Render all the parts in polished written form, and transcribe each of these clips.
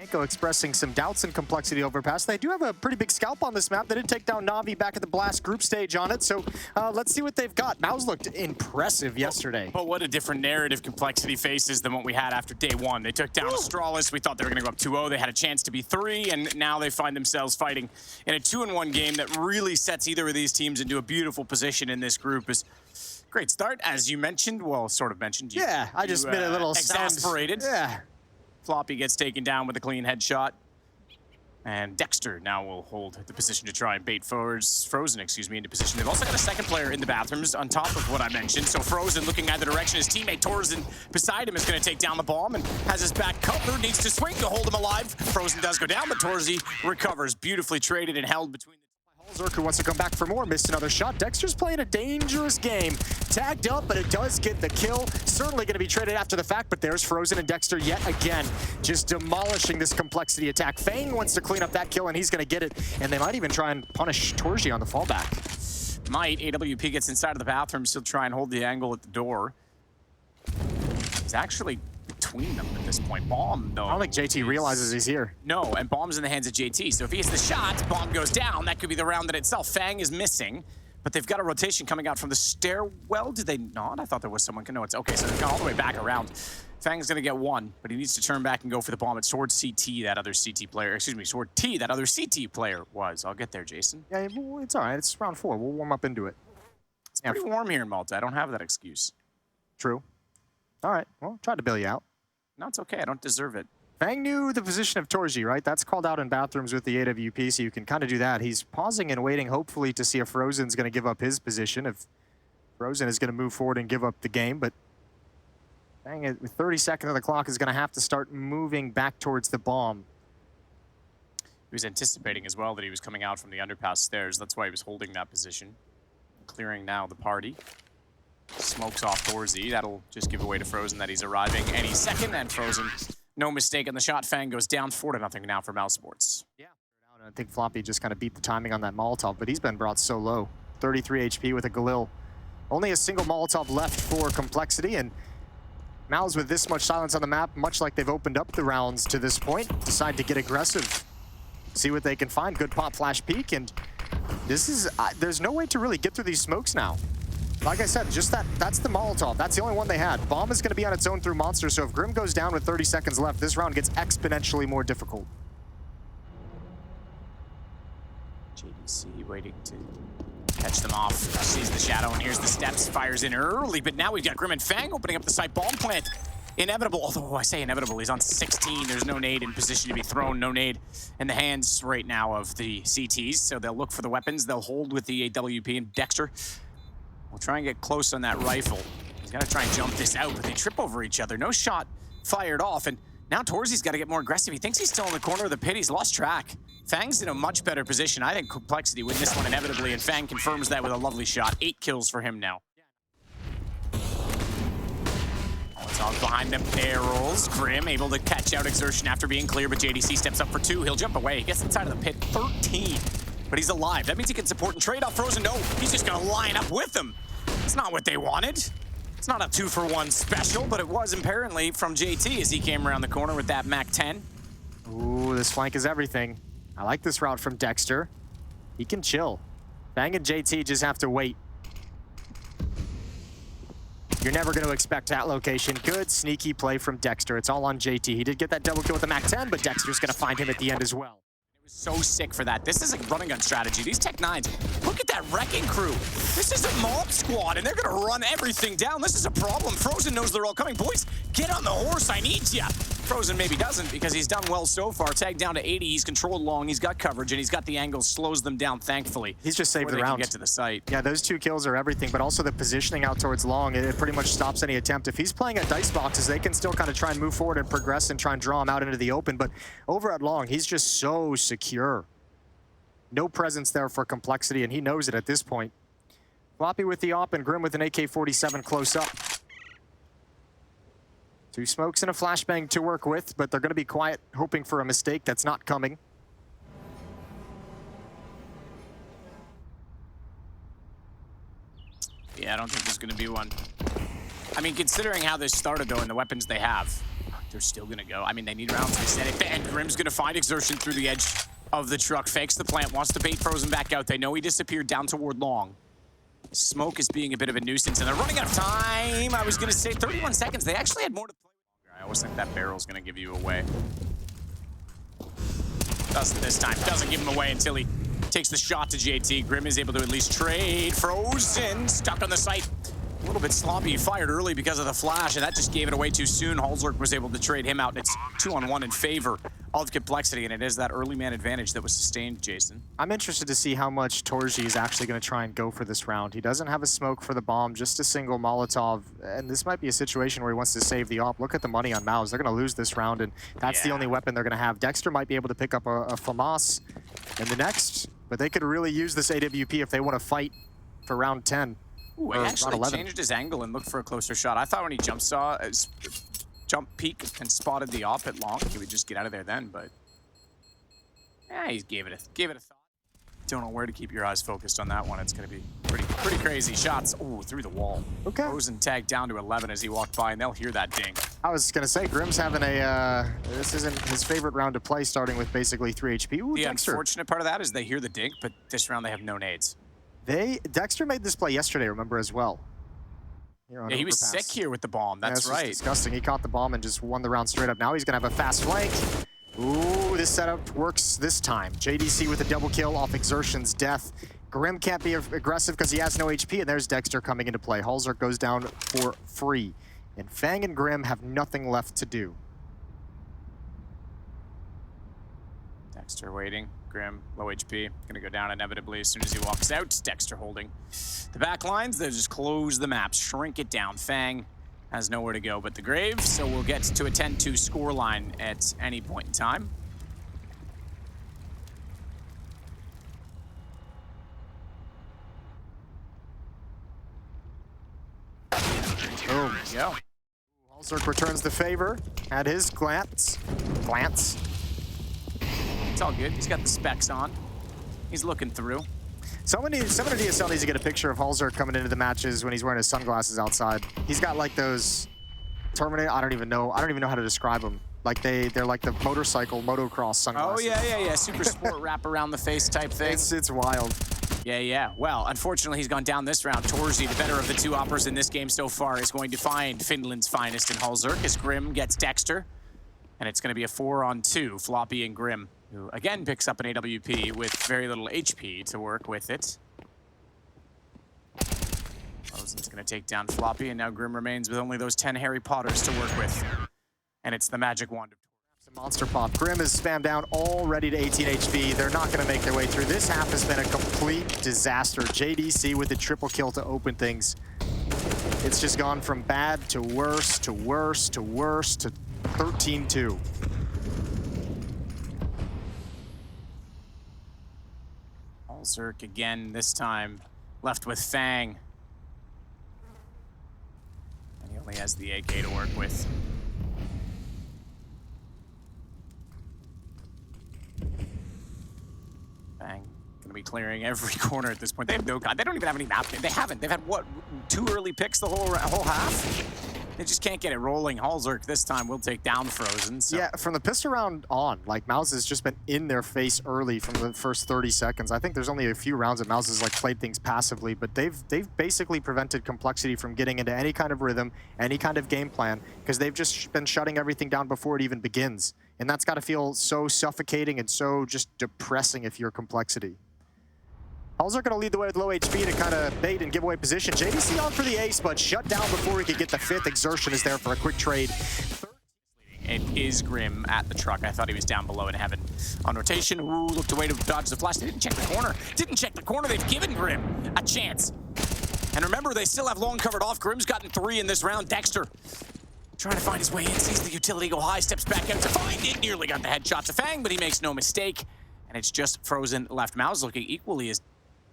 Yanko expressing some doubts and complexity overpass. They do have a pretty big scalp on this map. They did take down Na'Vi back at the Blast group stage on it, so let's see what they've got. MOUZ looked impressive yesterday. But what a different narrative complexity faces than what we had after day one. They took down Astralis. We thought they were going to go up 2-0. They had a chance to be 3, and now they find themselves fighting in a 2-1 game that really sets either of these teams into a beautiful position in this group. Great start, as you mentioned. Well, sort of mentioned. Yeah, I just made a little exasperated. Yeah. Floppy gets taken down with a clean headshot. And Dexter now will hold the position to try and bait Frozen, into position. They've also got a second player in the bathrooms on top of what I mentioned. So Frozen looking at the direction his teammate Torzen beside him is going to take down the bomb and has his back covered, needs to swing to hold him alive. Frozen does go down, but Torzy recovers. Beautifully traded and held between the Zerk, who wants to come back for more, missed another shot. Dexter's playing a dangerous game. Tagged up, but it does get the kill. Certainly going to be traded after the fact, but there's Frozen and Dexter yet again, just demolishing this complexity attack. Fang wants to clean up that kill, and he's going to get it. And they might even try and punish Torji on the fallback. Might. AWP gets inside of the bathroom, still try and hold the angle at the door. He's actually between them at this point. Bomb, though. I don't think JT realizes he's here. No, and Bomb's in the hands of JT. So if he hits the shot, Bomb goes down. That could be the round in itself. Fang is missing, but they've got a rotation coming out from the stairwell. Did they not? I thought there was someone. No, it's okay. So they've gone all the way back around. Fang's going to get one, but he needs to turn back and go for the bomb. It's Sword CT, that other CT player. Excuse me, Sword T, that other CT player was. I'll get there, Jason. Yeah, it's all right. It's round 4. We'll warm up into it. It's pretty warm here in Malta. I don't have that excuse. True. All right. Well, tried to bail you out. No, it's okay. I don't deserve it. Fang knew the position of Torji, right? That's called out in bathrooms with the AWP, so you can kind of do that. He's pausing and waiting, hopefully, to see if Frozen's going to give up his position. If Frozen is going to move forward and give up the game, but Fang, with 30 seconds on the clock, is going to have to start moving back towards the bomb. He was anticipating as well that he was coming out from the underpass stairs. That's why he was holding that position. Clearing now the party. Smokes off Torzy. That'll just give away to Frozen that he's arriving any second. And Frozen, no mistake on the shot. Fang goes down 4-0 now for MOUZ Sports. Yeah. I think Floppy just kind of beat the timing on that Molotov, but he's been brought so low. 33 HP with a Galil. Only a single Molotov left for complexity, and MOUZ with this much silence on the map, much like they've opened up the rounds to this point, decide to get aggressive. See what they can find. Good pop flash peek, and this is, there's no way to really get through these smokes now. Like I said, just that's the Molotov. That's the only one they had. Bomb is going to be on its own through Monster, so if Grim goes down with 30 seconds left, this round gets exponentially more difficult. JDC waiting to catch them off. Sees the shadow, and here's the steps. Fires in early, but now we've got Grim and Fang opening up the site. Bomb plant. Inevitable, although I say inevitable, he's on 16. There's no nade in position to be thrown. No nade in the hands right now of the CTs, so they'll look for the weapons. They'll hold with the AWP, and Dexter will try and get close on that rifle. He's got to try and jump this out, but they trip over each other. No shot fired off, and now Torzi's got to get more aggressive. He thinks he's still in the corner of the pit. He's lost track. Fang's in a much better position. I think complexity win this one inevitably, and Fang confirms that with a lovely shot. 8 kills for him now. Molotov behind them barrels. Grim able to catch out Exertion after being clear, but JDC steps up for 2. He'll jump away. He gets inside of the pit. 13. But he's alive. That means he can support and trade off Frozen. No, he's just going to line up with them. It's not what they wanted. It's not a 2-for-1 special, but it was apparently from JT as he came around the corner with that MAC-10. Ooh, this flank is everything. I like this route from Dexter. He can chill. Fang and JT just have to wait. You're never going to expect that location. Good, sneaky play from Dexter. It's all on JT. He did get that double kill with the MAC-10, but Dexter's going to find him at the end as well. So sick for that. This is a running gun strategy. These Tech-9s, look at that wrecking crew. This is a mob squad, and they're going to run everything down. This is a problem. Frozen knows they're all coming. Boys, get on the horse. I need ya. Frozen maybe doesn't because he's done well so far. Tagged down to 80. He's controlled long. He's got coverage, and he's got the angles. Slows them down, thankfully. He's just saved the round. Get to the site. Yeah, those 2 kills are everything, but also the positioning out towards long, it pretty much stops any attempt. If he's playing at dice boxes, they can still kind of try and move forward and progress and try and draw him out into the open, but over at long, he's just so secure. No presence there for complexity, and he knows it at this point. Floppy with the op and Grim with an AK-47 close up. 2 smokes and a flashbang to work with, but they're going to be quiet, hoping for a mistake that's not coming. Yeah, I don't think there's going to be one. I mean, considering how this started, though, and the weapons they have, they're still gonna go. I mean, they need rounds. They said it. And Grim's gonna find Exertion through the edge of the truck. Fakes the plant, wants to bait Frozen back out. They know he disappeared down toward long. Smoke is being a bit of a nuisance, and they're running out of time. I was gonna say 31 seconds. They actually had more to play with. I always think that barrel's gonna give you away. Doesn't this time. Doesn't give him away until he takes the shot to JT. Grim is able to at least trade. Frozen, stuck on the site. A little bit sloppy. He fired early because of the flash, and that just gave it away too soon. Halzlerk was able to trade him out, and it's 2-on-1 in favor of Complexity, and it is that early man advantage that was sustained, Jason. I'm interested to see how much Torji is actually going to try and go for this round. He doesn't have a smoke for the bomb, just a single Molotov, and this might be a situation where he wants to save the op. Look at the money on MOUZ. They're going to lose this round, and that's the only weapon they're going to have. Dexter might be able to pick up a FAMAS in the next, but they could really use this AWP if they want to fight for round 10. Ooh, he actually changed his angle and looked for a closer shot. I thought when he jump peek and spotted the op at long, he would just get out of there then, but yeah, he gave it a thought. Don't know where to keep your eyes focused on that one. It's going to be pretty crazy shots. Ooh, through the wall. Okay. Frozen tagged down to 11 as he walked by, and they'll hear that ding. I was going to say, Grim's having this isn't his favorite round to play, starting with basically 3 HP. Ooh, The Dexter. unfortunate part of that is they hear the ding, but this round they have no nades. Dexter made this play yesterday, remember, as well. Yeah, he was sick here with the bomb. That's right. Disgusting. He caught the bomb and just won the round straight up. Now he's going to have a fast flank. Ooh, this setup works this time. JDC with a double kill off Exertion's death. Grim can't be aggressive because he has no HP, and there's Dexter coming into play. Halzlerk goes down for free. And Fang and Grim have nothing left to do. Dexter waiting. Grim, low HP. Gonna go down inevitably as soon as he walks out. Dexter holding the back lines. They just close the map, shrink it down. Fang has nowhere to go but the grave, so we'll get to a 10-2 scoreline at any point in time. Boom. Go. Halzlerk returns the favor. Had his glance. It's all good. He's got the specs on. He's looking through. Someone in DSL needs to get a picture of Halzlerk coming into the matches when he's wearing his sunglasses outside. He's got like those Terminator. I don't even know how to describe them. Like they're like the motorcycle motocross sunglasses. Oh yeah. Super sport wrap around the face type thing. It's wild. Yeah. Well, unfortunately, he's gone down this round. Torzi, the better of the two operas in this game so far, is going to find Finland's finest in Halzlerk as Grim gets Dexter. And it's going to be a 4-on-2, Floppy and Grim, who again picks up an AWP with very little HP to work with it. Frozen's going to take down Floppy, and now Grim remains with only those 10 Harry Potters to work with. And it's the magic wand of Monster pop. Grim is spammed down, already to 18 HP. They're not going to make their way through. This half has been a complete disaster. JDC with the triple kill to open things. It's just gone from bad to worse to worse to worse to 13-2. Halzlerk again, this time left with Fang. And he only has the AK to work with. Fang gonna be clearing every corner at this point. They have no god. They don't even have any map. They haven't. They've had what, 2 early picks the whole half? They just can't get it rolling. Halzlerk this time will take down Frozen. So. Yeah, from the pistol round on, like MOUZ has just been in their face early from the first 30 seconds. I think there's only a few rounds that MOUZ has like played things passively, but they've basically prevented Complexity from getting into any kind of rhythm, any kind of game plan, because they've just been shutting everything down before it even begins. And that's got to feel so suffocating and so just depressing if you're Complexity. Halzlerk going to lead the way with low HP to kind of bait and give away position. JDC on for the ace, but shut down before he could get the 5th. Exertion is there for a quick trade. It is Grim at the truck. I thought he was down below in heaven. On rotation, ooh, looked away to dodge the flash. They didn't check the corner. Didn't check the corner. They've given Grim a chance. And remember, they still have long covered off. Grim's gotten 3 in this round. Dexter trying to find his way in. Sees the utility go high. Steps back out to find it. Nearly got the headshot to Fang, but he makes no mistake. And it's just Frozen left. MOUZ looking equally as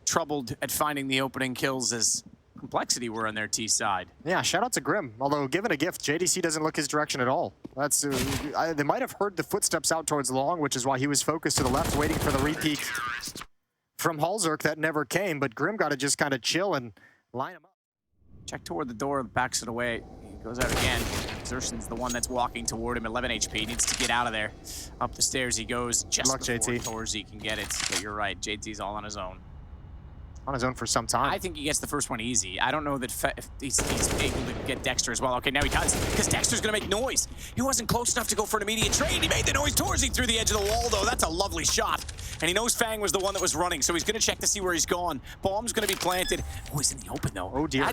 troubled at finding the opening kills as Complexity were on their T side. Yeah, shout out to Grim. Although given a gift, JDC doesn't look his direction at all. That's they might have heard the footsteps out towards long, which is why he was focused to the left, waiting for the repeat from Halzlerk that never came. But Grim got to just kind of chill and line him up. Check toward the door, backs it away. He goes out again. Exertion's the one that's walking toward him, 11 HP, needs to get out of there. Up the stairs he goes, just Good luck, before JT. Torzy can get it. But you're right, JT's all on his own. On his own for some time. I think he gets the first one easy. I don't know that if he's able to get Dexter as well. Okay, now he does, because Dexter's gonna make noise. He wasn't close enough to go for an immediate trade. He made the noise towards through the edge of the wall, though. That's a lovely shot. And he knows Fang was the one that was running, so he's gonna check to see where he's gone. Bomb's gonna be planted. Oh, he's in the open, though. Oh, dear.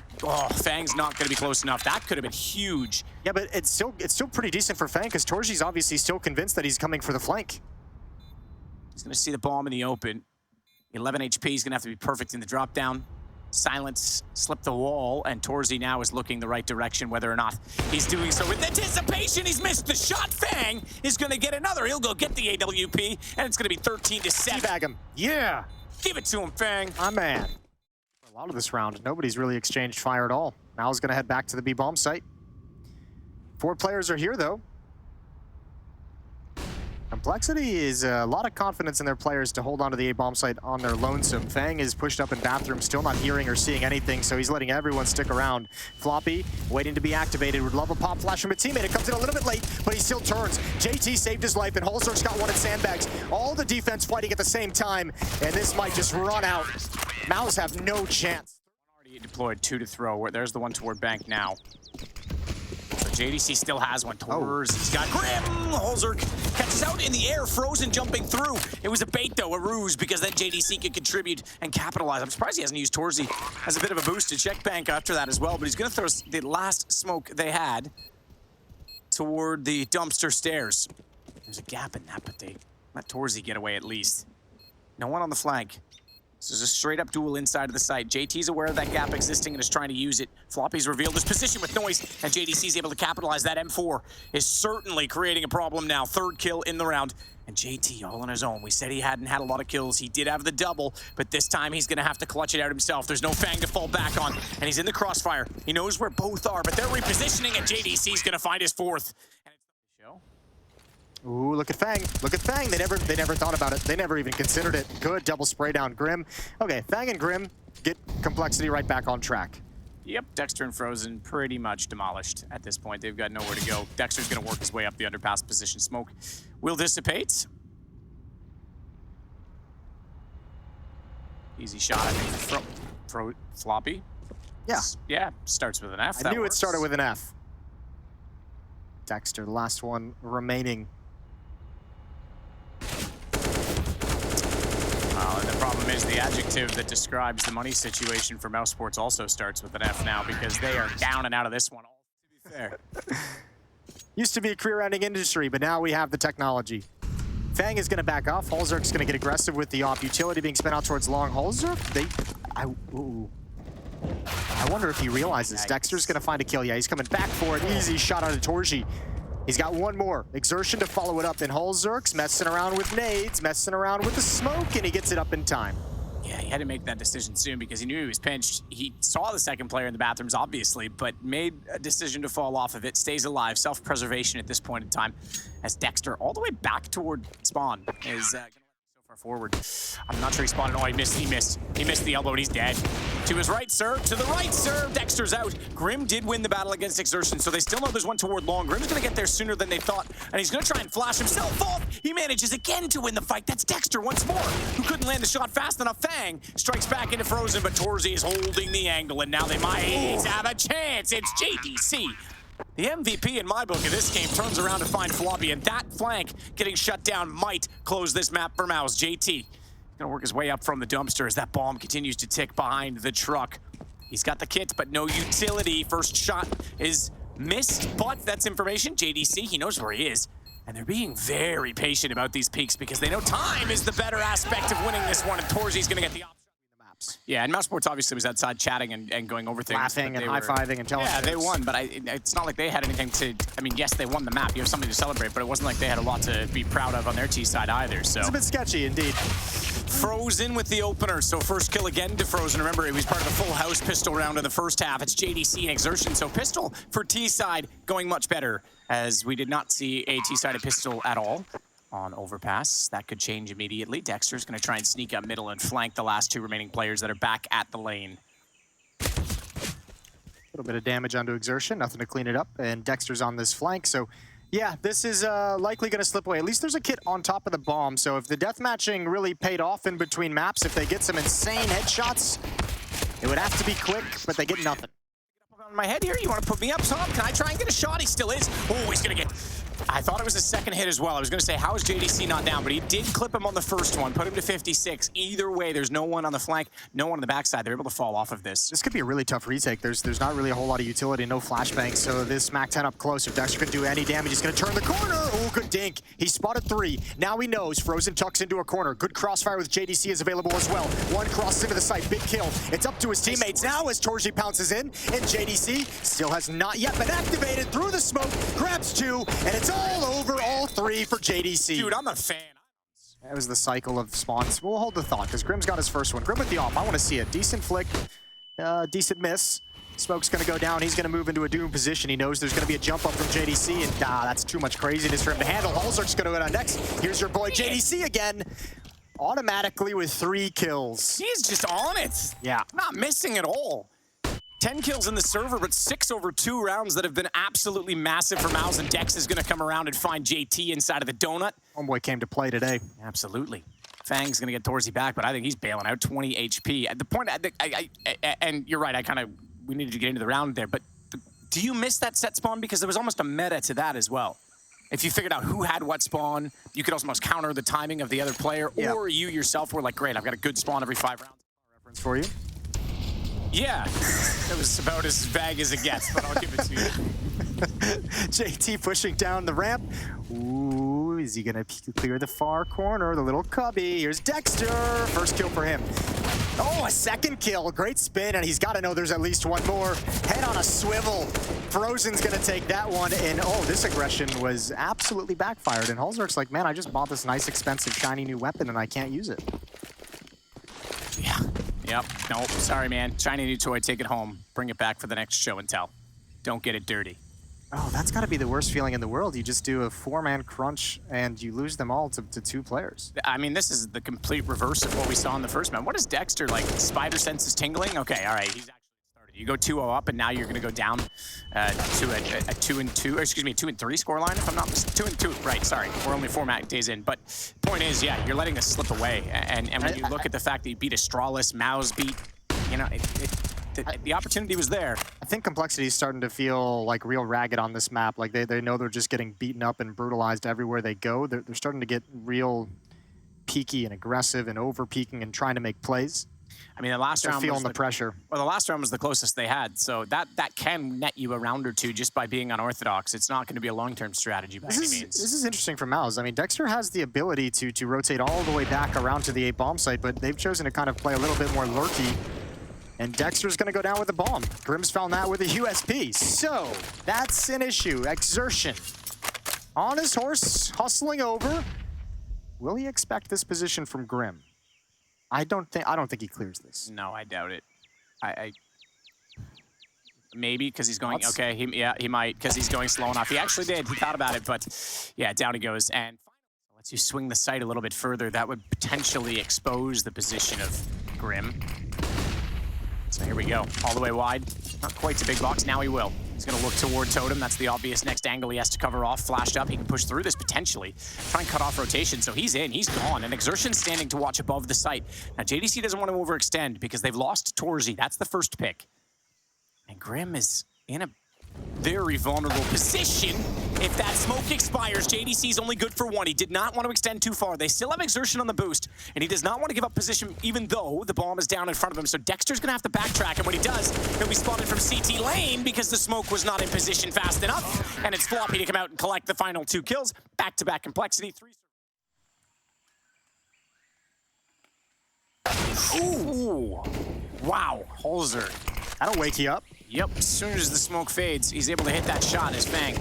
Fang's not gonna be close enough. That could have been huge. Yeah, but it's still pretty decent for Fang, because Torji's obviously still convinced that he's coming for the flank. He's gonna see the bomb in the open. 11 HP, he's gonna have to be perfect in the drop down. Silence slipped the wall, and Torzy now is looking the right direction, whether or not he's doing so with anticipation. He's missed the shot. Fang is going to get another. He'll go get the AWP, and it's going to be 13-7. Teabag him. Yeah. Give it to him, Fang. My man. For a lot of this round, nobody's really exchanged fire at all. Mal's going to head back to the B bomb site. 4 players are here, though. Complexity is a lot of confidence in their players to hold on to the A-bomb site on their lonesome. Fang is pushed up in bathroom, still not hearing or seeing anything, so he's letting everyone stick around. Floppy, waiting to be activated, would love a pop flash from a teammate. It comes in a little bit late, but he still turns. JT saved his life, and Holzer's got one at sandbags. All the defense fighting at the same time, and this might just run out. MOUZ have no chance. Already deployed 2 to throw. There's the one toward bank now. JDC still has one towards. He's got Grim. Holzer catches out in the air, frozen jumping through. It was a bait though, a ruse, because then JDC could contribute and capitalize. I'm surprised he hasn't used Torzy as a bit of a boost to check bank after that as well, but he's gonna throw the last smoke they had toward the dumpster stairs. There's a gap in that, but they let Torzy get away at least. No one on the flank. This is a straight-up duel inside of the site. JT's aware of that gap existing and is trying to use it. Floppy's revealed his position with noise, and JDC's able to capitalize. That M4 is certainly creating a problem now. 3rd kill in the round, and JT all on his own. We said he hadn't had a lot of kills. He did have the double, but this time he's going to have to clutch it out himself. There's no Fang to fall back on, and he's in the crossfire. He knows where both are, but they're repositioning, and JDC's going to find his 4th. Ooh, look at Fang. Look at Fang. They never thought about it. They never even considered it. Good double spray down Grim. Okay, Fang and Grim get Complexity right back on track. Yep, Dexter and Frozen pretty much demolished at this point. They've got nowhere to go. Dexter's going to work his way up the underpass position. Smoke will dissipate. Easy shot, I think, for Floppy. Yeah. Yeah, starts with an F. I knew it started with an F. Dexter, the last one remaining. And the problem is the adjective that describes the money situation for MOUZ Sports also starts with an F now, because they are down and out of this one, to be fair. Used to be a career-ending industry, but now we have the technology. Fang is going to back off. Holzerk's going to get aggressive with the op utility being spent out towards long. Holzerk, I wonder if he realizes Dexter's going to find a kill. Yeah, he's coming back for it. Easy shot out of Torji. He's got one more. Exertion to follow it up, and Holzerk's messing around with nades, messing around with the smoke, and he gets it up in time. Yeah, he had to make that decision soon because he knew he was pinched. He saw the second player in the bathrooms, obviously, but made a decision to fall off of it. Stays alive. Self-preservation at this point in time, as Dexter, all the way back toward spawn, is going to so far forward. I'm not sure he spotted. Oh, he missed. He missed the elbow, and he's dead. To his right, sir. To the right, sir. Dexter's out. Grim did win the battle against Exertion, so they still know there's one toward long. Grim's going to get there sooner than they thought, and he's going to try and flash himself off. He manages again to win the fight. That's Dexter once more, who couldn't land the shot fast enough. Fang strikes back into Frozen, but Torzy is holding the angle, and now they might have a chance. It's JDC. The MVP in my book of this game turns around to find Floppy, and that flank getting shut down might close this map for MOUZ. JT gonna work his way up from the dumpster as that bomb continues to tick behind the truck. He's got the kit, but no utility. First shot is missed, but that's information. JDC, he knows where he is. And they're being very patient about these peaks because they know time is the better aspect of winning this one, and Torzi's gonna get the option. Yeah, and MOUZ Sports obviously was outside chatting and going over things. Laughing and high-fiving and telling Yeah, they won, but it's not like they had anything to... I mean, yes, they won the map. You have something to celebrate, but it wasn't like they had a lot to be proud of on their T side either, so... It's a bit sketchy, indeed. Frozen with the opener, so first kill again to Frozen. Remember, it was part of the full house pistol round in the first half. It's JDC and Exertion, so pistol for T side going much better, as we did not see a T-sided pistol at all on overpass. That could change immediately. Dexter's going to try and sneak up middle and flank the last 2 remaining players that are back at the lane. little bit of damage onto Exertion, nothing to clean it up, and Dexter's on this flank, so yeah, this is likely going to slip away. At least there's a kit on top of the bomb, so if the deathmatching really paid off in between maps, if they get some insane headshots, it would have to be quick, but they get nothing. On my head here, you want to put me up, Tom? Can I try and get a shot? He still is. Oh, he's going to get... I thought it was a second hit as well. I was going to say, how is JDC not down? But he did clip him on the first one, put him to 56. Either way, there's no one on the flank, no one on the backside. They're able to fall off of this. This could be a really tough retake. There's not really a whole lot of utility, no flashbangs, so this Mac 10 up close. If Dexter can do any damage, he's going to turn the corner. Oh, good dink. He spotted 3. Now he knows. Frozen tucks into a corner. Good crossfire with JDC is available as well. One crosses into the site. Big kill. It's up to his teammates now as Torji pounces in, and JDC still has not yet been activated through the smoke. Grabs 2, and it's all over. All 3 for JDC. Dude, I'm a fan. That was the cycle of spawns. We'll hold the thought, because Grim's got his first one. Grim with the off. I want to see it. Decent flick. Decent miss. Smoke's going to go down. He's going to move into a doom position. He knows there's going to be a jump up from JDC, and that's too much craziness for him to handle. Halzer's going to go down next. Here's your boy JDC again. Automatically with 3 kills. He's just on it. Yeah. Not missing at all. 10 kills in the server, but 6 over 2 rounds that have been absolutely massive for MOUZ, and Dex is going to come around and find JT inside of the donut. Homeboy came to play today. Absolutely. Fang's going to get Torzi back, but I think he's bailing out 20 HP. At the point, and you're right, we needed to get into the round there, but do you miss that set spawn? Because there was almost a meta to that as well. If you figured out who had what spawn, you could almost counter the timing of the other player, or you yourself were like, great, I've got a good spawn every 5 rounds. Reference for you. Yeah, it was about as vague as it gets, but I'll give it to you. JT pushing down the ramp. Ooh, is he gonna clear the far corner? The little cubby. Here's Dexter. First kill for him. Oh, a second kill. Great spin, and he's got to know there's at least one more. Head on a swivel. Frozen's gonna take that one, and oh, this aggression was absolutely backfired. And Halzer's like, man, I just bought this nice, expensive, shiny new weapon, and I can't use it. Yeah. Yep. Nope. Sorry, man. Shiny new toy. Take it home. Bring it back for the next show and tell. Don't get it dirty. Oh, that's got to be the worst feeling in the world. You just do a 4-man crunch and you lose them all to 2 players. I mean, this is the complete reverse of what we saw in the first man. What is Dexter like? Spider sense is tingling? Okay, all right. He's actually started. You go 2-0 up, and now you're going to go down to a 2-2, or excuse me, a 2-3 scoreline, if I'm not mistaken. 2-2, right, sorry. We're only 4 days in. But point is, yeah, you're letting this slip away. And when you look at the fact that you beat a strawless, MOUZ beat, you know, the opportunity was there. I think Complexity is starting to feel like real ragged on this map. Like they know they're just getting beaten up and brutalized everywhere they go. They're starting to get real peaky and aggressive and over-peaking and trying to make plays. I mean, the last round feeling the pressure. Well, the last round was the closest they had, so that can net you a round or 2 just by being unorthodox. It's not going to be a long-term strategy by any means. This is interesting for MOUZ. I mean, Dexter has the ability to rotate all the way back around to the 8 bomb site, but they've chosen to kind of play a little bit more lurky. And Dexter's going to go down with a bomb. Grim's found that with a USP. So that's an issue. Exertion on his horse, hustling over. Will he expect this position from Grim? I don't think he clears this. No, I doubt it. Maybe because he's going. Okay, he might because he's going slow enough. He actually did. He thought about it, but yeah, down he goes. And lets you swing the sight a little bit further. That would potentially expose the position of Grim. So here we go, all the way wide. Not quite a big box, now he will. He's gonna look toward Totem, that's the obvious next angle he has to cover off. Flashed up, he can push through this potentially. Try and cut off rotation, so he's in, he's gone. And Exertion's standing to watch above the site. Now JDC doesn't want to overextend because they've lost Torzi, that's the first pick. And Grim is in a very vulnerable position. If that smoke expires, JDC's only good for 1. He did not want to extend too far. They still have Exertion on the boost, and he does not want to give up position even though the bomb is down in front of him. So Dexter's going to have to backtrack, and when he does, he'll be spotted from CT lane because the smoke was not in position fast enough, and it's Floppy to come out and collect the final 2 kills. Back-to-back Complexity. 3. Ooh. Wow. Halzer. That'll wake you up. Yep, as soon as the smoke fades, he's able to hit that shot as Fang.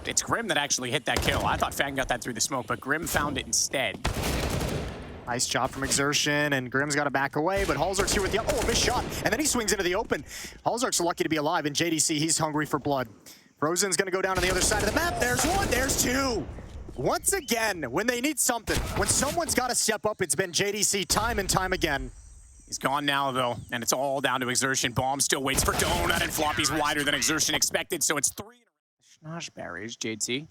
It's Grim that actually hit that kill. I thought Fang got that through the smoke, but Grim found it instead. Nice job from Exertion, and Grim's got to back away, but Halzer's here with the... Oh, missed shot, and then he swings into the open. Halzer's lucky to be alive, and JDC, he's hungry for blood. Frozen's going to go down on the other side of the map. There's 1, there's 2. Once again, when they need something, when someone's got to step up, it's been JDC time and time again. He's gone now, though, and it's all down to Exertion. Bomb still waits for Donut, and Floppy's wider than Exertion expected, so it's 3. Schnosh barriers, JT.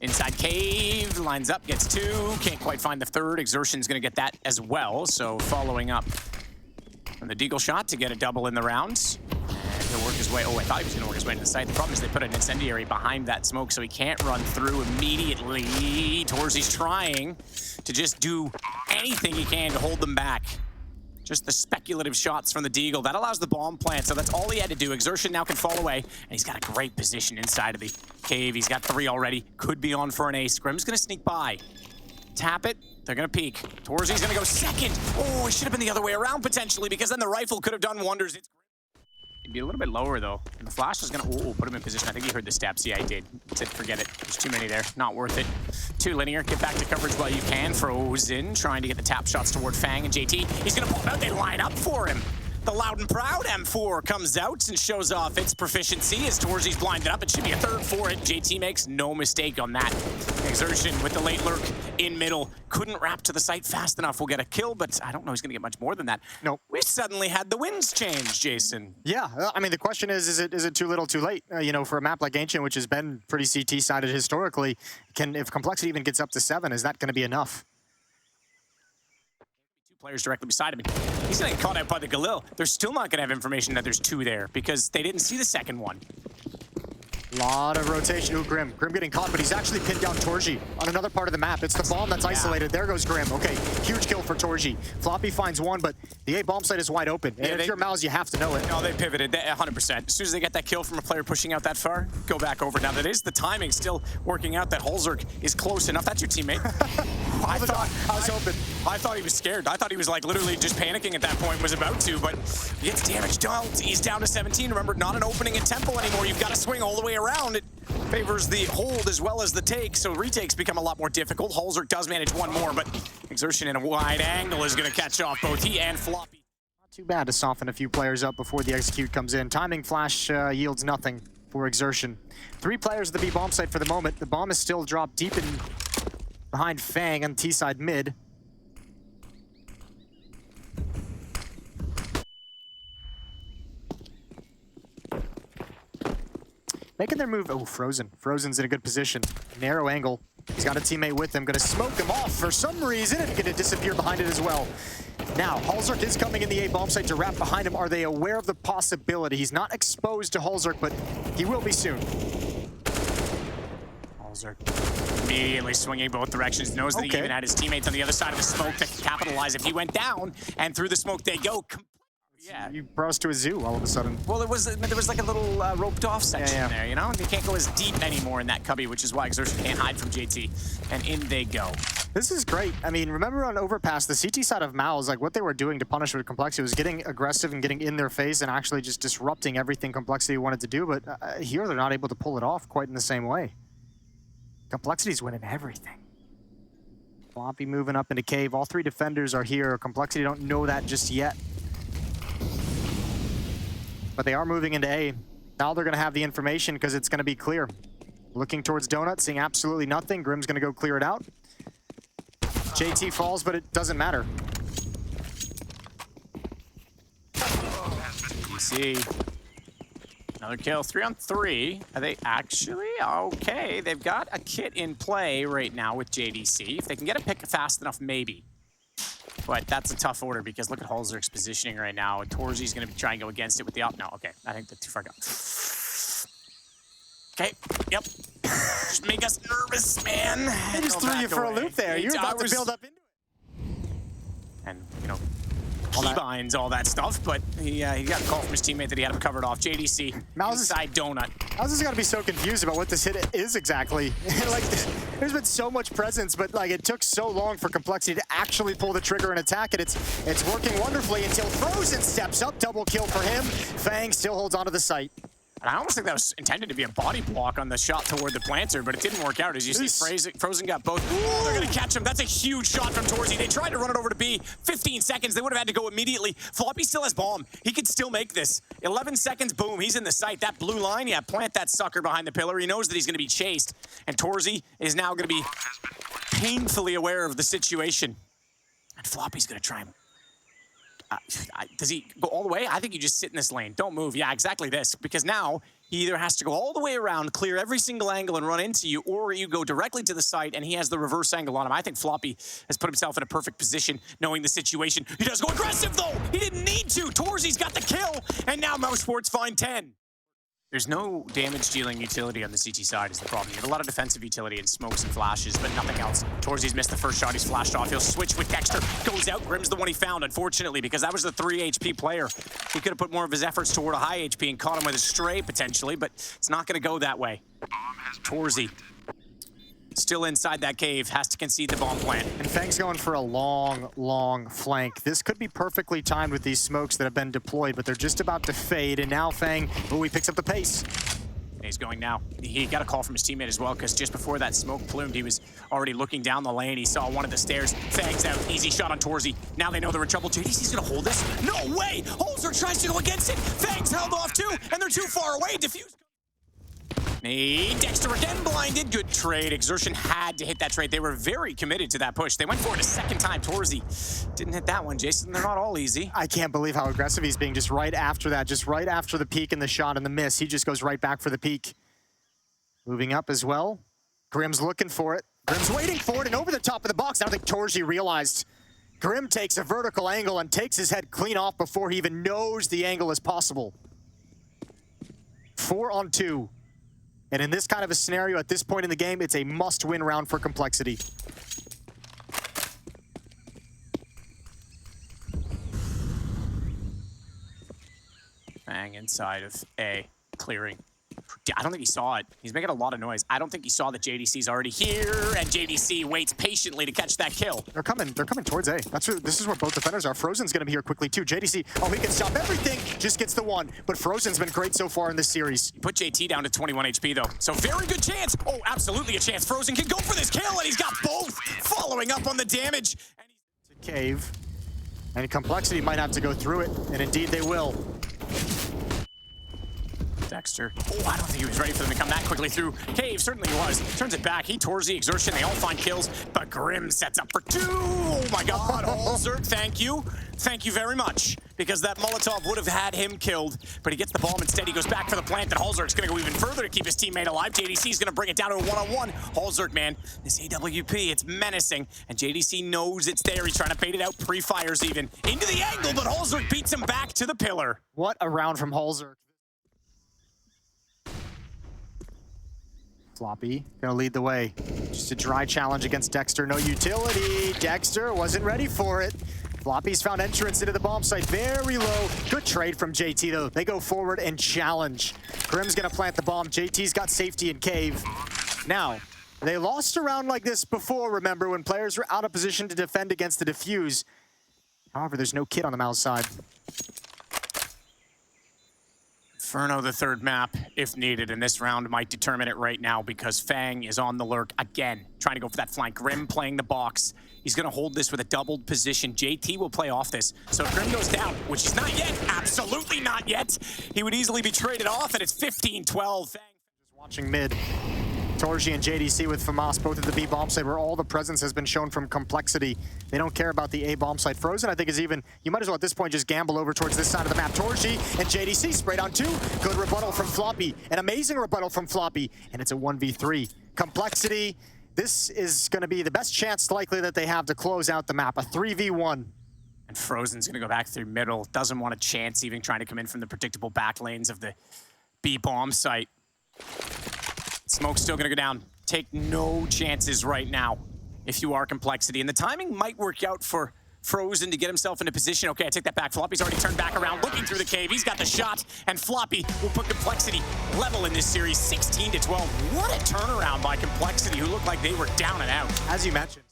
Inside cave, lines up, gets 2. Can't quite find the 3rd. Exertion's going to get that as well, so following up from the Deagle shot to get a double in the rounds. And he'll work his way. Oh, I thought he was going to work his way to the site. The problem is they put an incendiary behind that smoke, so he can't run through immediately. Torzy's trying to just do anything he can to hold them back. Just the speculative shots from the Deagle. That allows the bomb plant, so that's all he had to do. Exertion now can fall away, and he's got a great position inside of the cave. He's got 3 already. Could be on for an ace. Grim's going to sneak by. Tap it. They're going to peek. Torzy's going to go second. Oh, it should have been the other way around, potentially, because then the rifle could have done wonders. It'd be a little bit lower, though. And the flash was going to put him in position. I think he heard the steps. Yeah, he did. He said, forget it. There's too many there. Not worth it. 2 linear. Get back to coverage while you can. Frozen, trying to get the tap shots toward Fang and JT. He's going to pop out. They line up for him. The loud and proud M4 comes out and shows off its proficiency as Torzy's blinded up. It should be a 3rd for it. JT makes no mistake on that. Exertion with the late lurk in middle. Couldn't wrap to the site fast enough. We'll get a kill, but I don't know he's going to get much more than that. No. We suddenly had the winds change, Jason. Yeah, I mean, the question is it too little too late? You know, for a map like Ancient, which has been pretty CT-sided historically, if Complexity even gets up to 7, is that going to be enough? Players directly beside him. He's gonna get caught out by the Galil. They're still not gonna have information that there's 2 there because they didn't see the second one. Lot of rotation. Ooh, Grim getting caught, but he's actually pinned down Torzy on another part of the map. It's the bomb that's isolated. There goes Grim. Okay, huge kill for Torzy. Floppy finds 1, but the A bomb site is wide open. And if you're MOUZ, you have to know it. No, they pivoted 100%. As soon as they get that kill from a player pushing out that far, go back over. Now that is the timing still working out that Holzerk is close enough. That's your teammate. I was hoping. I thought he was scared. I thought he was like literally just panicking at that point, was about to, but he gets damage dealt. He's down to 17. Remember, not an opening in Temple anymore. You've got to swing all the way around. It favors the hold as well as the take, so retakes become a lot more difficult. Holzerk does manage 1 more, but Exertion in a wide angle is going to catch off both he and Floppy. Not too bad to soften a few players up before the execute comes in. Timing flash yields nothing for Exertion. 3 players at the B bomb site for the moment. The bomb is still dropped deep in behind Fang on T-side mid. Making their move. Oh, Frozen. Frozen's in a good position. Narrow angle. He's got a teammate with him. Gonna smoke him off for some reason and gonna disappear behind it as well. Now, Holzerk is coming in the A bomb site to wrap behind him. Are they aware of the possibility? He's not exposed to Holzerk, but he will be soon. Holzerk immediately swinging both directions. Knows that he even had his teammates on the other side of the smoke to capitalize if he went down. And through the smoke they go. Yeah. You brought us to a zoo all of a sudden. Well, there was like a little roped off section there, you know? They can't go as deep anymore in that cubby, which is why Exertion can't hide from JT. And in they go. This is great. I mean, remember on Overpass, the CT side of MOUZ, like what they were doing to punish with Complexity was getting aggressive and getting in their face and actually just disrupting everything Complexity wanted to do. But here they're not able to pull it off quite in the same way. Complexity's winning everything. Floppy moving up into cave. All 3 defenders are here. Complexity don't know that just yet. But they are moving into A. Now they're going to have the information because it's going to be clear. Looking towards Donut, seeing absolutely nothing. Grim's going to go clear it out. JT falls, but it doesn't matter. You see another kill, 3 on 3. Are they actually okay? They've got a kit in play right now with JDC. If they can get a pick fast enough, maybe. But that's a tough order because look at Holzerk's positioning right now. Torzy's going to be trying to go against it with the up. No, okay. I think they're too far gone. Okay, yep. Just make us nervous, man. They just threw you for a loop there. You're about to build up into it. And, you know, keybinds, all that stuff, but he got a call from his teammate that he had him covered off. JDC, inside Donut. MOUZ has got to be so confused about what this hit is exactly. Like, there's been so much presence, but like it took so long for Complexity to actually pull the trigger and attack it. It's working wonderfully until Frozen steps up. Double kill for him. Fang still holds onto the site. And I almost think that was intended to be a body block on the shot toward the planter, but it didn't work out. As you see, Frozen got both. Oh, they're going to catch him. That's a huge shot from Torzy. They tried to run it over to B. 15 seconds. They would have had to go immediately. Floppy still has bomb. He could still make this. 11 seconds, boom. He's in the site. That blue line, yeah, plant that sucker behind the pillar. He knows that he's going to be chased. And Torzy is now going to be painfully aware of the situation. And Floppy's going to try and does he go all the way? I think you just sit in this lane. Don't move. Yeah, exactly this. Because now he either has to go all the way around, clear every single angle and run into you, or you go directly to the site and he has the reverse angle on him. I think Floppy has put himself in a perfect position knowing the situation. He does go aggressive though. He didn't need to. Torzy's got the kill, and now MOUZ Sports find 10. There's no damage-dealing utility on the CT side is the problem. You have a lot of defensive utility and smokes and flashes, but nothing else. Torzy's missed the first shot. He's flashed off. He'll switch with Dexter. Goes out. Grim's the one he found, unfortunately, because that was the 3 HP player. He could have put more of his efforts toward a high HP and caught him with a stray, potentially, but it's not going to go that way. Torzy, still inside that cave, has to concede the bomb plant. And Fang's going for a long, long flank. This could be perfectly timed with these smokes that have been deployed, but they're just about to fade, and now Fang, oh, he picks up the pace. He's going now. He got a call from his teammate as well, because just before that smoke plumed, he was already looking down the lane. He saw one of the stairs. Fang's out. Easy shot on Torzy. Now they know they're in trouble. JDC's going to hold this? No way! Holzer tries to go against it. Fang's held off too, and they're too far away. Diffuse. Dexter again blinded. Good trade. Exertion had to hit that trade. They were very committed to that push. They went for it a second time. Torzy didn't hit that one, Jason. They're not all easy. I can't believe how aggressive he's being just right after that. Just right after the peek and the shot and the miss. He just goes right back for the peek. Moving up as well. Grim's looking for it. Grim's waiting for it and over the top of the box. I don't think Torzy realized. Grim takes a vertical angle and takes his head clean off before he even knows the angle is possible. 4 on 2. And in this kind of a scenario, at this point in the game, it's a must-win round for Complexity. Bang inside of A, clearing. I don't think he saw it. He's making a lot of noise. I don't think he saw that JDC's already here, and JDC waits patiently to catch that kill. They're coming towards A. This is where both defenders are. Frozen's gonna be here quickly too. JDC, oh, he can stop everything, just gets the one. But Frozen's been great so far in this series. Put JT down to 21 HP though, so very good chance. Oh, absolutely a chance. Frozen can go for this kill, and he's got both, following up on the damage. And to Cave, and Complexity might have to go through it, and indeed they will. Dexter. Oh, I don't think he was ready for them to come that quickly through. Cave certainly was. Turns it back. He Torzy, Exertion. They all find kills, but Grim sets up for 2. Oh my God, Holzer, thank you. Thank you very much, because that Molotov would have had him killed, but he gets the bomb instead. He goes back for the plant, and Holzer's going to go even further to keep his teammate alive. JDC's going to bring it down to a one-on-one. Holzer, man, this AWP, it's menacing, and JDC knows it's there. He's trying to bait it out, pre-fires even. Into the angle, but Holzer beats him back to the pillar. What a round from Holzer. Floppy gonna lead the way. Just a dry challenge against Dexter, no utility. Dexter wasn't ready for it. Floppy's found entrance into the bomb site very low. Good trade from JT though. They go forward and challenge. Grim's gonna plant the bomb. JT's got safety in cave. Now, they lost a round like this before, remember, when players were out of position to defend against the defuse. However, there's no kid on the MOUZ side. Inferno, the third map, if needed, and this round might determine it right now because Fang is on the lurk again, trying to go for that flank. Grim playing the box. He's going to hold this with a doubled position. JT will play off this. So if Grim goes down, which he's not yet, absolutely not yet, he would easily be traded off, and it's 15-12. Fang Just watching mid. Torzy and JDC with FAMAS, both at the B bomb site, where all the presence has been shown from Complexity. They don't care about the A bomb site. Frozen, I think, is even, you might as well at this point just gamble over towards this side of the map. Torzy and JDC sprayed on 2. Good rebuttal from Floppy. An amazing rebuttal from Floppy. And it's a 1v3. Complexity, this is going to be the best chance likely that they have to close out the map. A 3v1. And Frozen's going to go back through middle. Doesn't want a chance even trying to come in from the predictable back lanes of the B bomb site. Smoke's still gonna go down. Take no chances right now if you are Complexity. And the timing might work out for Frozen to get himself into position. Okay, I take that back. Floppy's already turned back around, looking through the cave. He's got the shot, and Floppy will put Complexity level in this series, 16-12. What a turnaround by Complexity, who looked like they were down and out. As you mentioned.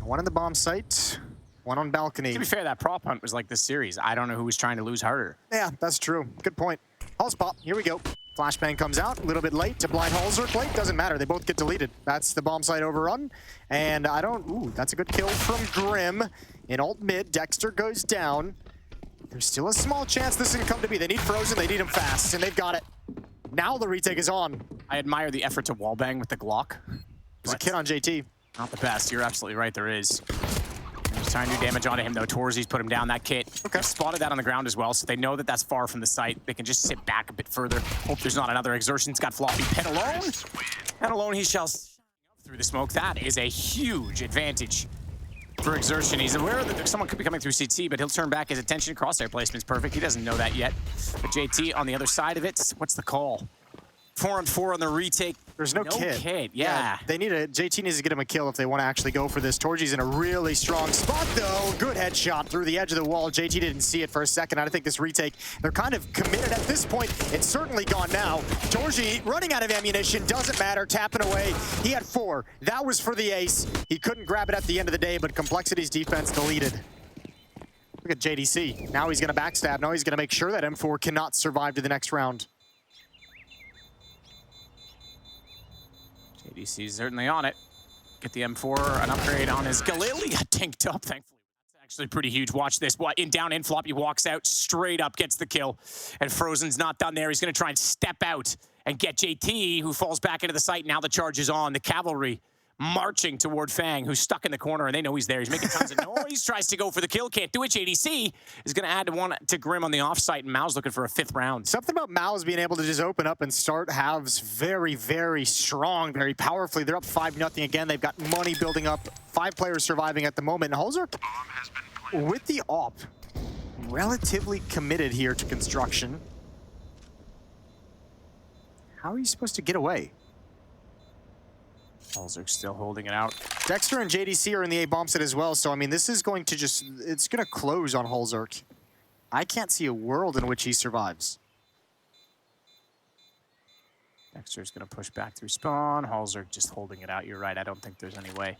One on the bomb site, one on balcony. To be fair, that prop hunt was like this series. I don't know who was trying to lose harder. Yeah, that's true. Good point. Pulse pop, here we go. Flashbang comes out, a little bit late to blind Holzer. Plate doesn't matter, they both get deleted. That's the bomb site overrun. And I don't, ooh, that's a good kill from Grim. In alt mid, Dexter goes down. There's still a small chance this can come to be. They need Frozen, they need him fast, and they've got it. Now the retake is on. I admire the effort to wallbang with the Glock. There's a kid on JT. Not the best, you're absolutely right, there is. He's trying to do damage onto him, though. Torzi's put him down, that kit. Okay. They've spotted that on the ground as well, so they know that that's far from the site. They can just sit back a bit further. Hope there's not another Exertion's got Floppy Pet alone. And alone he shall through the smoke. That is a huge advantage for Exertion. He's aware that someone could be coming through CT, but he'll turn back his attention. Crosshair placement's perfect. He doesn't know that yet. But JT on the other side of it, what's the call? 4-on-4 on the retake. There's no kid. Yeah. They need JT needs to get him a kill if they want to actually go for this. Torji's in a really strong spot, though. Good headshot through the edge of the wall. JT didn't see it for a second. I think this retake, they're kind of committed at this point. It's certainly gone now. Torji running out of ammunition. Doesn't matter. Tapping away. He had 4. That was for the ace. He couldn't grab it at the end of the day, but Complexity's defense deleted. Look at JDC. Now he's going to backstab. Now he's going to make sure that M4 cannot survive to the next round. JDC's certainly on it. Get the M4, an upgrade on his Galil. He got tanked up, thankfully. That's actually pretty huge. Watch this. Down in, Floppy walks out, straight up, gets the kill. And Frozen's not done there. He's going to try and step out and get JT, who falls back into the site. Now the charge is on. The cavalry marching toward Fang, who's stuck in the corner, and they know he's there. He's making tons of noise, tries to go for the kill, can't do it. JDC is going to add one to Grim on the offsite, and MOUZ looking for a 5th round. Something about MOUZ being able to just open up and start halves very, very strong, very powerfully. They're up 5-0 again. They've got money building up. 5 players surviving at the moment. And Holzer, with the op, relatively committed here to construction. How are you supposed to get away? Holzer's still holding it out. Dexter and JDC are in the A bomb set as well, so I mean, this is going to just, it's going to close on Holzerk. I can't see a world in which he survives. Dexter's going to push back through spawn. Holzerk just holding it out. You're right, I don't think there's any way.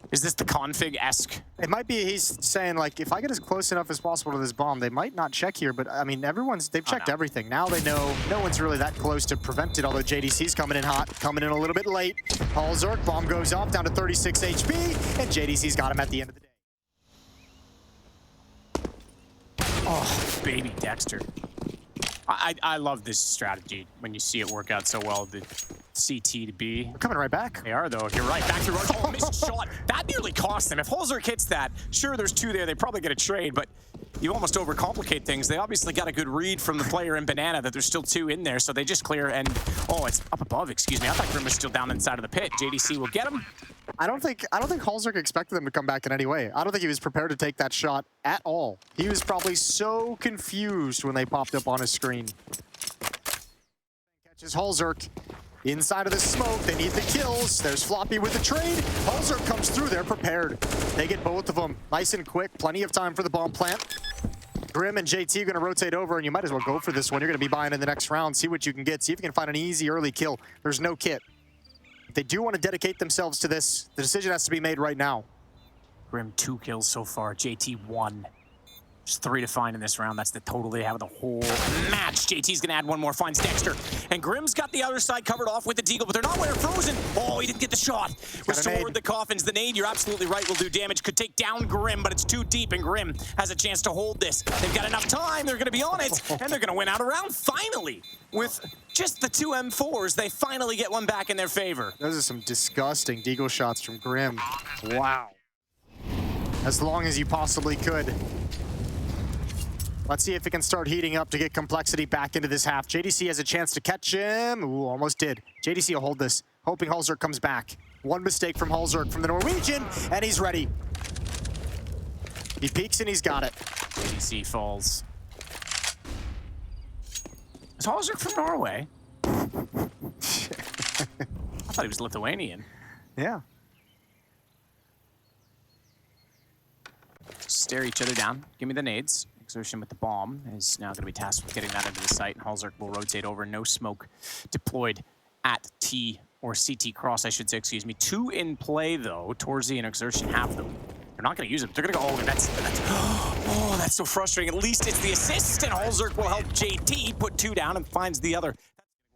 Is this the config-esque? It might be, he's saying, like, if I get as close enough as possible to this bomb, they might not check here, but I mean, they've checked everything. Now they know no one's really that close to prevent it, although JDC's coming in hot, coming in a little bit late. Holzerk, bomb goes off, down to 36 HP, and JDC's got him at the end of the day. Oh, baby Dexter. I love this strategy when you see it work out so well. The CT to B. They're coming right back. They are, though. You're right. Back to Roach. Oh, missed shot. That nearly cost them. If Holzerk hits that, sure, there's 2 there. They probably get a trade, but you almost overcomplicate things. They obviously got a good read from the player in Banana that there's still 2 in there, so they just clear and... Oh, it's up above, excuse me. I thought Grim was still down inside of the pit. JDC will get him. I don't think Holzerk expected them to come back in any way. I don't think he was prepared to take that shot at all. He was probably so confused when they popped up on his screen. Catches Holzerk inside of the smoke. They need the kills. There's Floppy with the trade. Holzerk comes through. They're prepared. They get both of them nice and quick. Plenty of time for the bomb plant. Grim and JT are going to rotate over, and you might as well go for this one. You're going to be buying in the next round. See what you can get. See if you can find an easy early kill. There's no kit. If they do want to dedicate themselves to this, the decision has to be made right now. Grim 2 kills so far. JT 1. Just 3 to find in this round. That's the total they have of the whole match. JT's going to add 1 more. Finds Dexter. And Grim's got the other side covered off with the deagle, but they're not wearing Frozen. Oh, he didn't get the shot. Restored the coffins. The nade, you're absolutely right, will do damage. Could take down Grim, but it's too deep, and Grim has a chance to hold this. They've got enough time. They're going to be on it, and they're going to win out a round finally. With just the 2 M4s, they finally get one back in their favor. Those are some disgusting deagle shots from Grim. Wow. As long as you possibly could. Let's see if it can start heating up to get Complexity back into this half. JDC has a chance to catch him. Ooh, almost did. JDC will hold this, hoping Holzerk comes back. 1 mistake from Holzerk from the Norwegian, and he's ready. He peeks and he's got it. JDC falls. Is Holzerk from Norway? I thought he was Lithuanian. Yeah. Stare each other down. Give me the nades. Exertion with the bomb is now going to be tasked with getting that into the site, and Holzerk will rotate over. No smoke deployed at T, or CT cross, I should say, excuse me. 2 in play, though. Torzi and Exertion have them. They're not going to use them. They're going to go, oh, that's so frustrating. At least it's the assist, and Holzerk will help JT put 2 down and finds the other.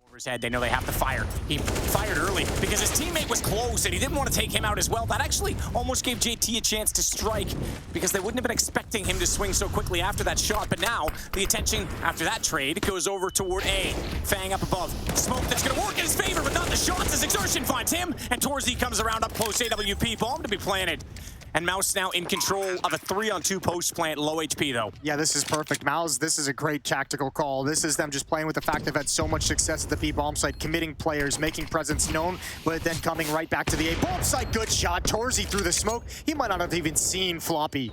Over his head, they know they have to fire. He fired early because his teammate was close and he didn't want to take him out as well. That actually almost gave JT a chance to strike because they wouldn't have been expecting him to swing so quickly after that shot. But now the attention after that trade goes over toward A. Fang up above. Smoke that's going to work in his favor, but not the shots as Exertion finds him. And Torzi comes around up close. AWP bomb to be planted. And MOUZ now in control of a 3-on-2 post plant, low HP though. Yeah, this is perfect. MOUZ, this is a great tactical call. This is them just playing with the fact they've had so much success at the B bomb site, committing players, making presence known, but then coming right back to the A bomb site. Good shot. Torzy through the smoke. He might not have even seen Floppy.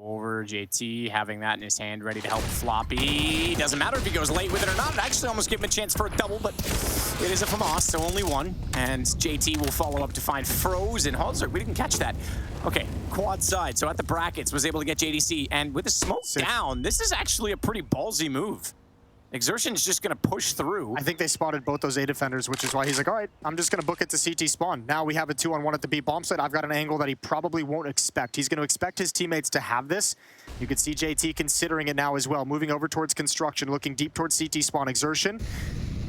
Over JT, having that in his hand, ready to help Floppy. Doesn't matter if he goes late with it or not. It actually almost gave him a chance for a double, but it is a FAMAS, so only one. And JT will follow up to find Froze and Halzer. We didn't catch that. Okay, quad side. So at the brackets, was able to get JDC. And with the smoke down, this is actually a pretty ballsy move. Exertion's just going to push through. I think they spotted both those A defenders, which is why he's like, all right, I'm just going to book it to CT spawn. Now we have a 2-on-1 at the B bomb site. I've got an angle that he probably won't expect. He's going to expect his teammates to have this. You can see JT considering it now as well, moving over towards construction, looking deep towards CT spawn. Exertion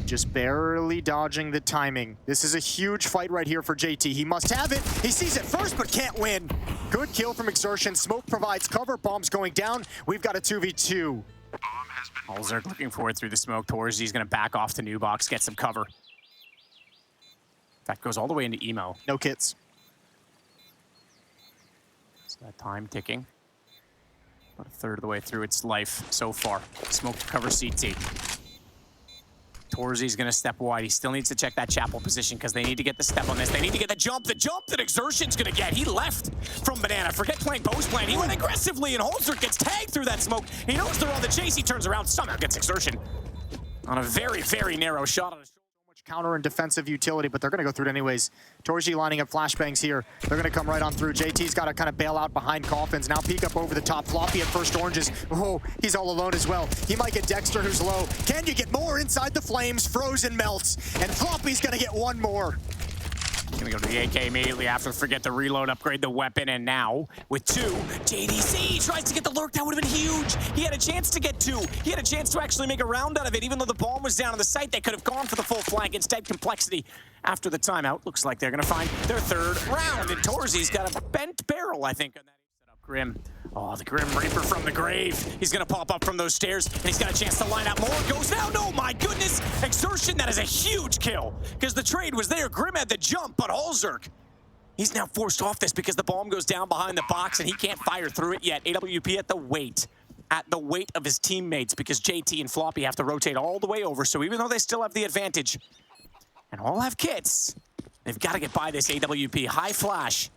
just barely dodging the timing. This is a huge fight right here for JT. He must have it. He sees it first, but can't win. Good kill from Exertion. Smoke provides cover. Bomb's going down. We've got a 2v2. Halzer looking forward through the smoke. He's going to back off to new box, get some cover. That goes all the way into emo. No kits. So that time ticking. About a third of the way through its life so far. Smoke to cover CT. Torzy's going to step wide. He still needs to check that chapel position because they need to get the step on this. They need to get the jump that Exertion's going to get. He left from Banana. Forget playing post plan. He went aggressively, and Halzer gets tagged through that smoke. He knows they're on the chase. He turns around, somehow gets Exertion on a very, very narrow shot on his shoulder. Counter and defensive utility, but they're going to go through it anyways. Torji lining up flashbangs here. They're going to come right on through. JT's got to kind of bail out behind coffins. Now peek up over the top. Floppy at first oranges. Oh, he's all alone as well. He might get Dexter, who's low. Can you get more inside the flames? Frozen melts, and Floppy's going to get one more. Gonna go to the AK immediately after. Forget the reload, upgrade the weapon, and now with 2, JDC tries to get the lurk. That would have been huge. He had a chance to get 2. He had a chance to actually make a round out of it. Even though the bomb was down on the site, they could have gone for the full flank. Instead, Complexity, after the timeout, looks like they're gonna find their 3rd round. And Torzy's got a bent barrel, I think, on that setup. Grim. Oh, the Grim Reaper from the grave. He's gonna pop up from those stairs, and he's got a chance to line up more. Goes down. Oh my goodness! Exertion, that is a huge kill. Because the trade was there. Grim had the jump, but Halzer, he's now forced off this because the bomb goes down behind the box, and he can't fire through it yet. AWP at the weight of his teammates, because JT and Floppy have to rotate all the way over. So even though they still have the advantage, and all have kits, they've got to get by this AWP. High flash.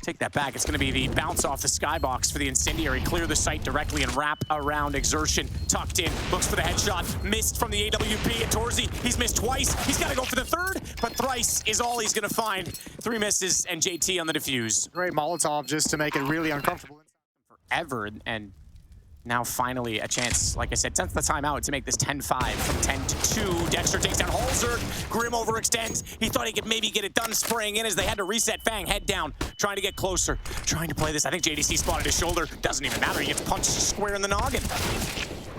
Take that back. It's going to be the bounce off the skybox for the incendiary. Clear the site directly and wrap around Exertion. Tucked in. Looks for the headshot. Missed from the AWP. And Torzy, he's missed twice. He's got to go for the 3rd, but thrice is all he's going to find. 3 misses and JT on the defuse. Great Molotov just to make it really uncomfortable. Forever, and now finally a chance, like I said, since the timeout, to make this 10-5 from 10-2. Dexter takes down Halzer. Grim overextends. He thought he could maybe get it done, spraying in as they had to reset. Fang, head down, trying to get closer, trying to play this. I think JDC spotted his shoulder. Doesn't even matter. He gets punched square in the noggin.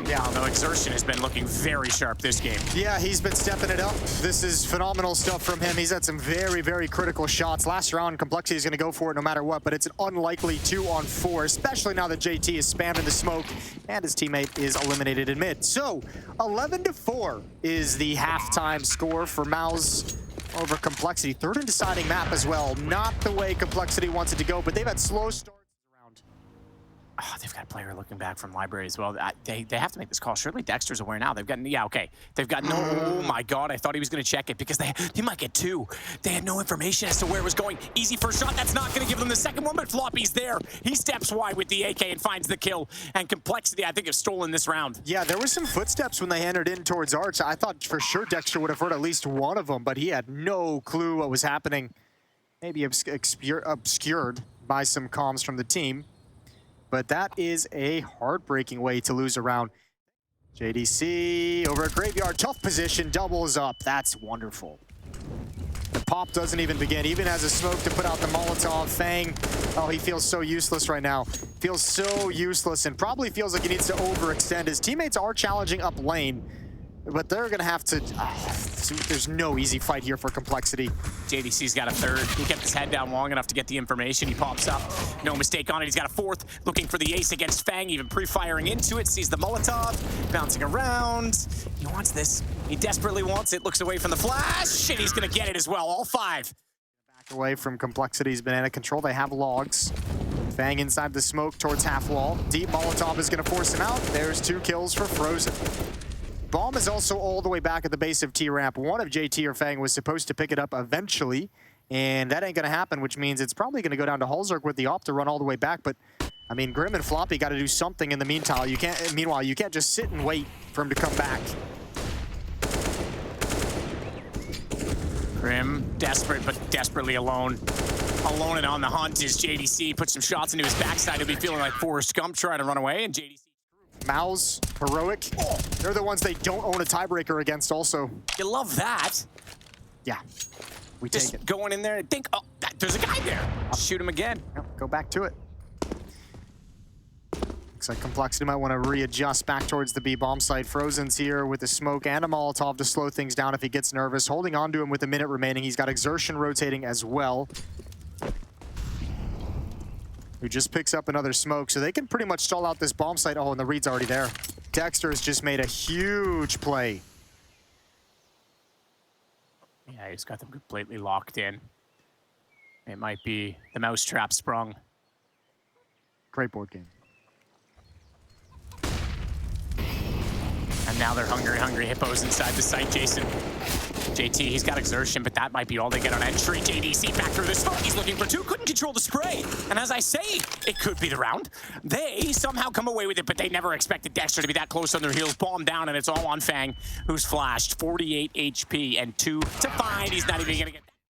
Yeah, although Exertion has been looking very sharp this game. Yeah, he's been stepping it up. This is phenomenal stuff from him. He's had some very, very critical shots. Last round, Complexity is going to go for it no matter what, but it's an unlikely 2-on-4, especially now that JT is spamming the smoke and his teammate is eliminated in mid. So, 11-4 is the halftime score for MOUZ over Complexity. 3rd and deciding map as well. Not the way Complexity wants it to go, but they've had slow starts. Oh, they've got a player looking back from library as well. They have to make this call. Surely Dexter's aware now. They've got, yeah, okay. They've got no, oh my God, I thought he was going to check it because he might get 2. They had no information as to where it was going. Easy first shot. That's not going to give them the second one, but Floppy's there. He steps wide with the AK and finds the kill. And Complexity, I think, have stolen this round. Yeah, there were some footsteps when they entered in towards Arch. I thought for sure Dexter would have heard at least one of them, but he had no clue what was happening. Maybe obscured by some comms from the team. But that is a heartbreaking way to lose a round. JDC over at Graveyard, tough position, doubles up. That's wonderful. The pop doesn't even begin. Even has a smoke to put out the Molotov. Fang, oh, he feels so useless right now. Feels so useless and probably feels like he needs to overextend. His teammates are challenging up lane, but they're gonna have to, there's no easy fight here for Complexity. JDC's got a 3rd. He kept his head down long enough to get the information. He pops up, no mistake on it. He's got a 4th, looking for the ace against Fang, even pre-firing into it. Sees the Molotov, bouncing around. He wants this. He desperately wants it. Looks away from the flash, and he's gonna get it as well. All 5. away from Complexity's banana control. They have logs. Fang inside the smoke towards half wall. Deep Molotov is going to force him out. There's 2 kills for Frozen. Bomb is also all the way back at the base of T-Ramp. One of JT or Fang was supposed to pick it up eventually, and that ain't going to happen, which means it's probably going to go down to Hulzerk with the op to run all the way back. But, I mean, Grim and Floppy got to do something in the meantime. Meanwhile, you can't just sit and wait for him to come back. Grim, desperate, but desperately alone. Alone and on the hunt is JDC. Put some shots into his backside. He'll be feeling like Forrest Gump trying to run away, and JDC. MOUZ, Heroic. Oh, they're the ones they don't own a tiebreaker against also. You love that. Yeah, we Just take it. going in there and think, oh, there's a guy there. Shoot him again. Yep, go back to it. Looks like Complexity might want to readjust back towards the B bomb site. Frozen's here with the smoke and a Molotov to slow things down if he gets nervous. Holding on to him with a minute remaining. He's got Exertion rotating as well, who just picks up another smoke, so they can pretty much stall out this bomb site. Oh, and the read's already there. Dexter has just made a huge play. Yeah, he's got them completely locked in. It might be the mousetrap sprung. Great board game. And now they're hungry hippos inside the site, Jason. JT, he's got Exertion, but that might be all they get on entry. JDC back through the smoke. He's looking for 2, couldn't control the spray. And as I say, it could be the round. They somehow come away with it, but they never expected Dexter to be that close on their heels. Bomb down, and it's all on Fang, who's flashed 48 HP and 2 to find. He's not even gonna get